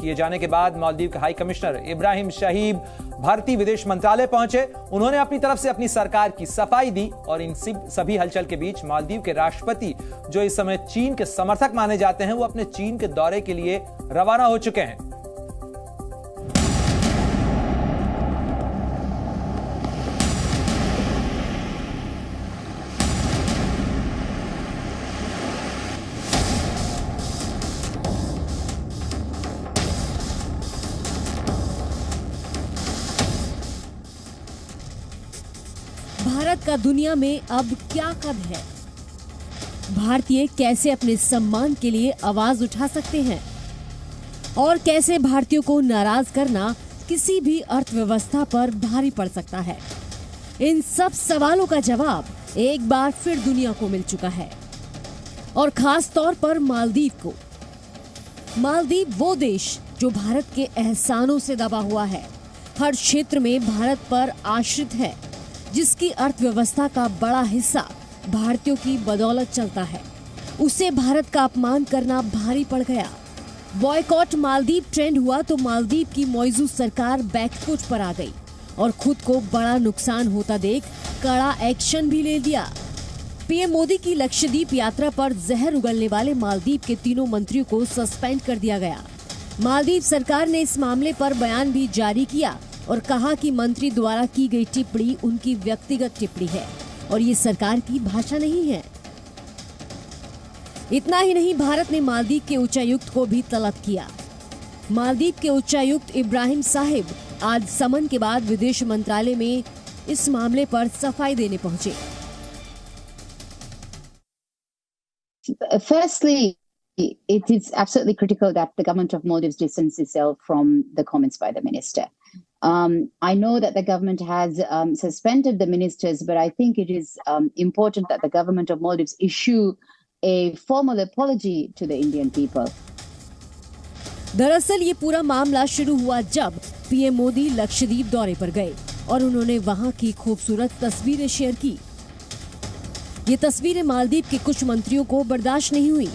किए जाने के बाद मालदीव के हाई कमिश्नर इब्राहिम शाहीब भारतीय विदेश मंत्रालय पहुंचे। उन्होंने अपनी तरफ से अपनी सरकार की सफाई दी और इन सभी हलचल के बीच मालदीव के राष्ट्रपति, जो इस समय चीन के समर्थक माने जाते हैं, वो अपने चीन के दौरे के लिए रवाना हो चुके हैं। भारत का दुनिया में अब क्या कद है? भारतीय कैसे अपने सम्मान के लिए आवाज उठा सकते हैं और कैसे भारतीयों को नाराज करना किसी भी अर्थव्यवस्था पर भारी पड़ सकता है? इन सब सवालों का जवाब एक बार फिर दुनिया को मिल चुका है, और खास तौर पर मालदीव को। मालदीव वो देश जो भारत के एहसानों से दबा हुआ है, हर क्षेत्र में भारत पर आश्रित है, जिसकी अर्थव्यवस्था का बड़ा हिस्सा भारतीयों की बदौलत चलता है, उसे भारत का अपमान करना भारी पड़ गया। बॉयकॉट मालदीव ट्रेंड हुआ तो मालदीव की मौजूद सरकार बैकफुट पर आ गई और खुद को बड़ा नुकसान होता देख कड़ा एक्शन भी ले लिया। पीएम मोदी की लक्षद्वीप यात्रा पर जहर उगलने वाले मालदीव के तीनों मंत्रियों को सस्पेंड कर दिया गया। मालदीव सरकार ने इस मामले पर बयान भी जारी किया और कहा कि मंत्री द्वारा की गई टिप्पणी उनकी व्यक्तिगत टिप्पणी है और ये सरकार की भाषा नहीं है। इतना ही नहीं, भारत ने मालदीव के उच्चायुक्त को भी तलब किया। मालदीव के उच्चायुक्त इब्राहिम साहिब आज समन के बाद विदेश मंत्रालय में इस मामले पर सफाई देने पहुंचे। Firstly, it is absolutely critical that the government of Maldives distances itself from the comments by the minister. I know that the government has suspended the ministers, but I think it is important that the government of Maldives issue a formal apology to the Indian people. दरअसल ये पूरा मामला शुरू हुआ जब PM Modi Lakshadweep दौरे पर गए और उन्होंने वहां की खूबसूरत तस्वीरें शेयर की। ये तस्वीरें मालदीव के कुछ मंत्रियों को बर्दाश्त नहीं हुई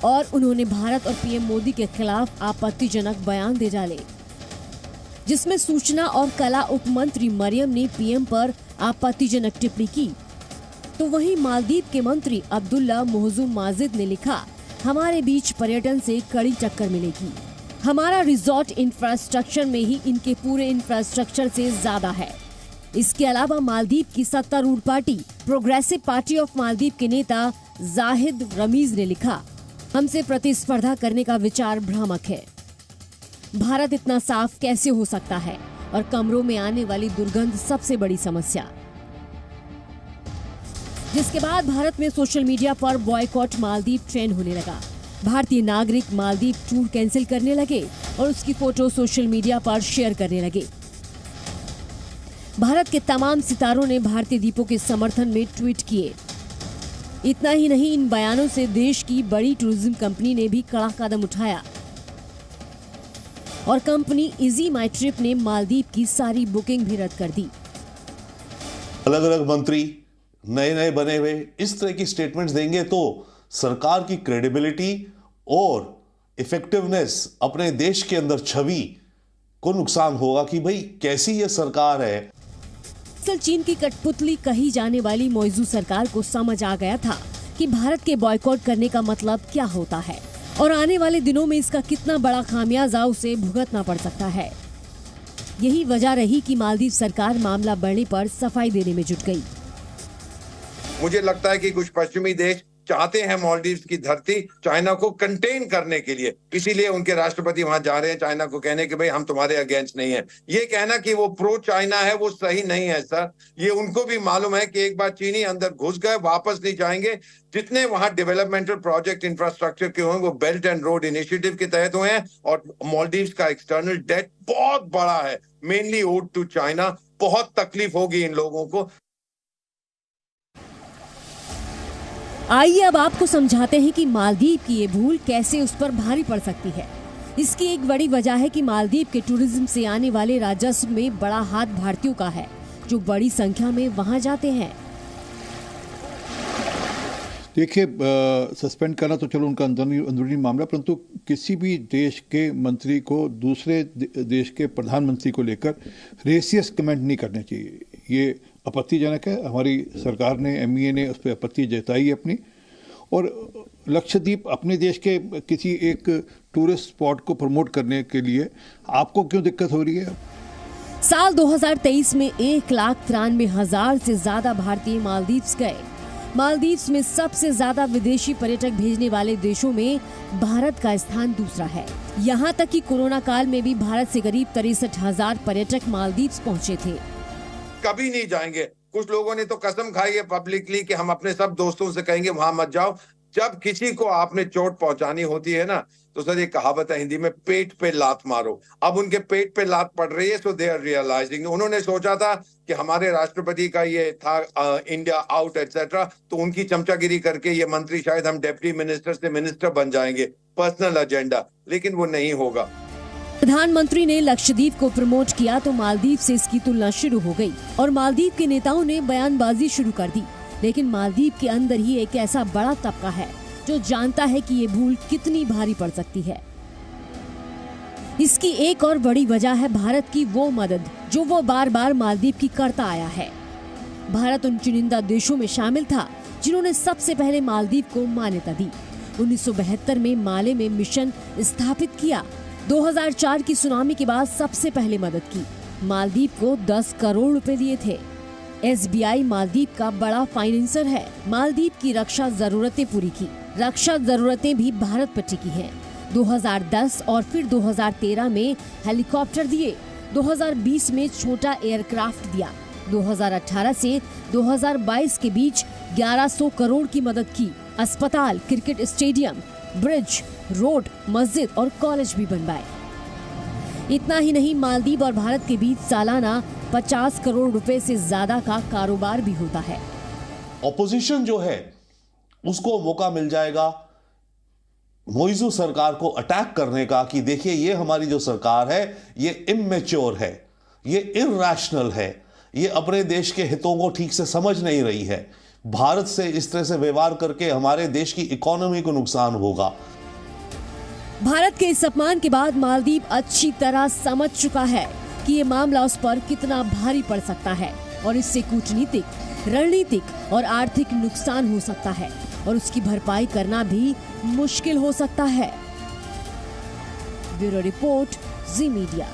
और उन्होंने भारत और पीएम मोदी के खिलाफ आपत्तिजनक बयान दे डाले, जिसमें सूचना और कला उप मंत्री मरियम ने पीएम पर आपत्तिजनक टिप्पणी की। तो वहीं मालदीव के मंत्री अब्दुल्ला मोहजुम माजिद ने लिखा, हमारे बीच पर्यटन से कड़ी टक्कर मिलेगी। हमारा रिजॉर्ट इंफ्रास्ट्रक्चर में ही इनके पूरे इंफ्रास्ट्रक्चर से ज्यादा है। इसके अलावा मालदीव की सत्तारूढ़ party progressive party of Maldives के नेता जाहिद रमीज ने लिखा, हमसे प्रतिस्पर्धा करने का विचार भ्रामक है। भारत इतना साफ कैसे हो सकता है और कमरों में आने वाली दुर्गंध सबसे बड़ी समस्या। जिसके बाद भारत में सोशल मीडिया पर बॉयकॉट मालदीव ट्रेंड होने लगा। भारतीय नागरिक मालदीव टूर कैंसिल करने लगे और उसकी फोटो सोशल मीडिया पर शेयर करने लगे। भारत के तमाम सितारों ने भारतीय द्वीपों के समर्थन में ट्वीट किए। इतना ही नहीं, इन बयानों से देश की बड़ी टूरिज्म कंपनी ने भी कड़ा कदम उठाया और कंपनी इजी माई ट्रिप ने मालदीव की सारी बुकिंग भी रद्द कर दी। अलग अलग मंत्री नए नए बने हुए इस तरह की स्टेटमेंट्स देंगे तो सरकार की क्रेडिबिलिटी और इफेक्टिवनेस, अपने देश के अंदर छवि को नुकसान होगा कि भाई कैसी ये सरकार है। चीन की कठपुतली कही जाने वाली मौजूद सरकार को समझ आ गया था कि भारत के बॉयकॉट करने का मतलब क्या होता है और आने वाले दिनों में इसका कितना बड़ा खामियाजा उसे भुगतना पड़ सकता है। यही वजह रही कि मालदीव सरकार मामला बढ़ने पर सफाई देने में जुट गई। मुझे लगता है कि कुछ पश्चिमी देश चाहते हैं मालदीव्स की धरती चाइना को कंटेन करने के लिए, इसीलिए उनके राष्ट्रपति वहां जा रहे हैं चाइना को कहने कि भाई हम तुम्हारे अगेंस्ट नहीं है। ये कहना कि वो प्रो चाइना है वो सही नहीं है सर। ये उनको भी मालूम है कि एक बार चीनी अंदर घुस गए वापस नहीं जाएंगे। जितने वहां डेवलपमेंटल प्रोजेक्ट इंफ्रास्ट्रक्चर के होंगे वो बेल्ट एंड रोड इनिशिएटिव के तहत हुए हैं और मालदीव्स का एक्सटर्नल डेट बहुत बड़ा है, मेनली ओड टू चाइना। बहुत तकलीफ होगी इन लोगों को। आइए अब आपको समझाते हैं कि मालदीव की ये भूल कैसे उस पर भारी पड़ सकती है। इसकी एक बड़ी वजह है कि मालदीव के टूरिज्म से आने वाले राजस्व में बड़ा हाथ भारतीयों का है, जो बड़ी संख्या में वहां जाते हैं। देखिए, सस्पेंड करना तो चलो उनका अंदरूनी मामला, परंतु किसी भी देश के मंत्री को दूसरे देश के प्रधानमंत्री को लेकर रेसियस कमेंट नहीं करने चाहिए। ये आपत्तिजनक है। हमारी सरकार ने, MEA ने उस पर आपत्ति जताई है अपनी। और लक्षद्वीप अपने देश के किसी एक टूरिस्ट स्पॉट को प्रमोट करने के लिए आपको क्यों दिक्कत हो रही है? साल 2023 में 1,93,000 से ज्यादा भारतीय मालदीव्स गए। मालदीव्स में सबसे ज्यादा विदेशी पर्यटक भेजने वाले देशों में भारत का स्थान दूसरा है। यहाँ तक कि कोरोना काल में भी भारत से करीब 63,000 पर्यटक मालदीव्स पहुँचे थे। कभी नहीं जाएंगे। कुछ लोगों ने तो कसम खाई है पब्लिकली कि हम अपने सब दोस्तों से कहेंगे वहां मत जाओ। जब किसी को आपने चोट पहुंचानी होती है ना, तो सर एक कहावत है हिंदी में, पेट पे लात मारो। अब उनके पेट पे लात पड़ रही है, सो दे आर रियलाइजिंग। उन्होंने सोचा था कि हमारे राष्ट्रपति का ये था इंडिया आउट एटसेट्रा, तो उनकी चमचागिरी करके ये मंत्री शायद हम डिप्टी मिनिस्टर से मिनिस्टर बन जाएंगे, पर्सनल एजेंडा, लेकिन वो नहीं होगा। प्रधानमंत्री ने लक्षद्वीप को प्रमोट किया तो मालदीव से इसकी तुलना शुरू हो गई और मालदीव के नेताओं ने बयानबाजी शुरू कर दी। लेकिन मालदीव के अंदर ही एक ऐसा बड़ा तबका है जो जानता है कि ये भूल कितनी भारी पड़ सकती है। इसकी एक और बड़ी वजह है भारत की वो मदद जो वो बार बार मालदीव की करता आया है। भारत उन चुनिंदा देशों में शामिल था जिन्होंने सबसे पहले मालदीव को मान्यता दी। 1972 में माले में मिशन स्थापित किया। 2004 की सुनामी के बाद सबसे पहले मदद की। मालदीव को 10 करोड़ रुपए दिए थे। SBI मालदीव का बड़ा फाइनेंसर है। मालदीव की रक्षा जरूरतें पूरी की। रक्षा जरूरतें भी भारत पर टिकी हैं। 2010 और फिर 2013 में हेलीकॉप्टर दिए। 2020 में छोटा एयरक्राफ्ट दिया। 2018 से 2022 के बीच 1100 करोड़ की मदद की। अस्पताल, क्रिकेट स्टेडियम, ब्रिज, रोड, मस्जिद और कॉलेज भी बनवाए। इतना ही नहीं, मालदीव और भारत के बीच सालाना 50 करोड़ रुपए से ज्यादा का कारोबार भी होता है। ऑपोजिशन जो है उसको मौका मिल जाएगा मोइजू सरकार को अटैक करने का कि देखिए ये हमारी जो सरकार है ये इमैच्योर है, ये इरैशनल है, ये अपने देश के हितों को ठीक से समझ नहीं रही है। भारत से इस तरह से व्यवहार करके हमारे देश की इकोनॉमी को नुकसान होगा। भारत के इस अपमान के बाद मालदीव अच्छी तरह समझ चुका है कि ये मामला उस पर कितना भारी पड़ सकता है और इससे कूटनीतिक, रणनीतिक और आर्थिक नुकसान हो सकता है और उसकी भरपाई करना भी मुश्किल हो सकता है। ब्यूरो रिपोर्ट, जी मीडिया।